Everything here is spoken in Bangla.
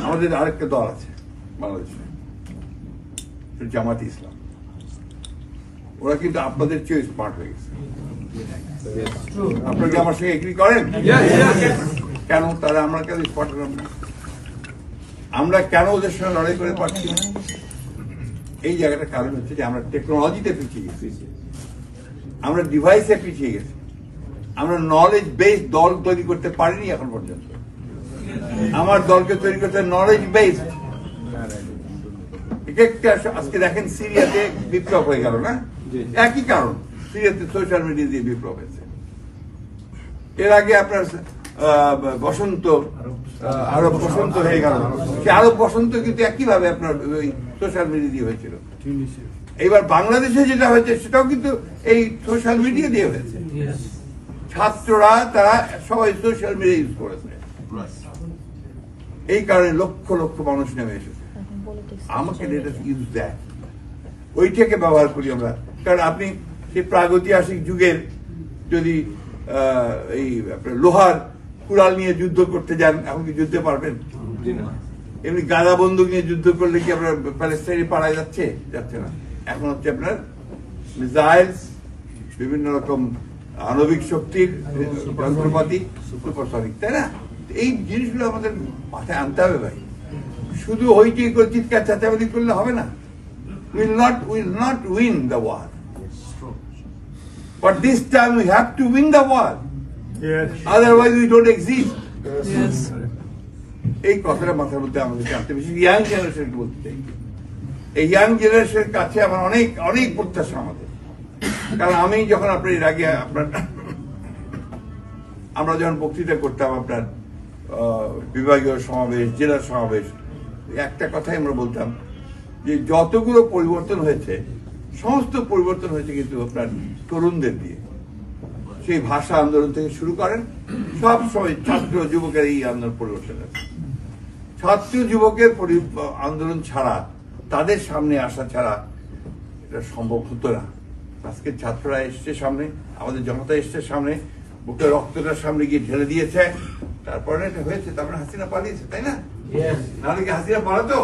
আমাদের আরেকটা দল আছে বাংলাদেশে, জামাতে ইসলাম। ওরা কিন্তু আপনাদের চেয়ে স্মার্ট হয়ে গেছে। আপনারা কি আমার সঙ্গে এগ্রি করেন? কেন তারা আমরা কেন স্মার্ট হলাম না? আমরা কেন ওদের সঙ্গে লড়াই করে পারছি না? এই জায়গাটার কারণ হচ্ছে যে আমরা টেকনোলজিতে পিছিয়ে গেছি, আমরা ডিভাইসে পিছিয়ে গেছি, আমরা নলেজ বেসড দল তৈরি করতে পারিনি এখন পর্যন্ত। আমার দলকে তৈরি করতে নলেজ বেসড। আজকে দেখেন সিরিয়াতে বিপ্লব হয়ে গেল না? একই কারণ, সিরিয়াতে সোশ্যাল মিডিয়া দিয়ে বিপ্লব হয়েছে। এর আগে আপনার বসন্ত, আরব বসন্ত হয়ে গেল, সে আরব বসন্ত কিন্তু একইভাবে আপনার ওই সোশ্যাল মিডিয়া দিয়ে হয়েছিল। এবার বাংলাদেশে যেটা হয়েছে সেটাও কিন্তু এই সোশ্যাল মিডিয়া দিয়ে হয়েছে। ছাত্ররা তারা সবাই সোশ্যাল মিডিয়া ইউজ করেছে, এই কারণে লক্ষ লক্ষ মানুষ নেমে এসেছে। আমাকে ইউজ দেয়, ওইটাকে ব্যবহার করি আমরা। কারণ আপনি সেই প্রাগৈতিহাসিক যুগের যদি এই লোহার কুড়াল নিয়ে যুদ্ধ করতে যান, এখন কি যুদ্ধে পারবেন? এমনি গাদা বন্দুক নিয়ে যুদ্ধ করলে কি আপনার প্যালেস্টাইনে পাড়ায় যাচ্ছে? যাচ্ছে না। এখন হচ্ছে আপনার মিসাইলস, বিভিন্ন রকম আণবিক শক্তির যন্ত্রপাতি, সুপারসনিক, তাই না? এই জিনিসগুলো আমাদের মাথায় আনতে হবে ভাই। শুধু হইচই করে চিৎকার চেঁচামেচি করলে হবে না। will not win the war, but this time we have to win the war. Yes. Otherwise we don't exist. Yes. এই কথাটা মাথার মধ্যে আমাদের জানতে, বেশি ইয়াং জেনারেশন বলতে চাই। এই ইয়াং জেনারেশনের কাছে আমার অনেক অনেক প্রত্যাশা আমাদের। কারণ আমি যখন আপনার এর আগে আমরা যখন বক্তৃতা করতাম আপনার বিভাগীয় সমাবেশ, জেলা সমাবেশ, একটা কথাই আমরা বলতাম যে যতগুলো পরিবর্তন হয়েছে সমস্ত পরিবর্তন হয়েছে কিন্তু আপনার তরুণদের দিয়ে। সেই ভাষা আন্দোলন থেকে শুরু করেন, সব সময় ছাত্র যুবকের এই আন্দোলন পরিবর্তন আছে। ছাত্র যুবকের আন্দোলন ছাড়া, তাদের সামনে আসা ছাড়া এটা সম্ভব হতো না। আজকে ছাত্ররা এসছে সামনে, আমাদের জনতা এসছে সামনে, বুকে রক্তটার সামনে গিয়ে ঢেলে দিয়েছে, তারপরে এটা হয়েছে। তারপরে হাসিনা পালিয়েছে, তাই না? নাহলে কি হাসিনা পালাতো?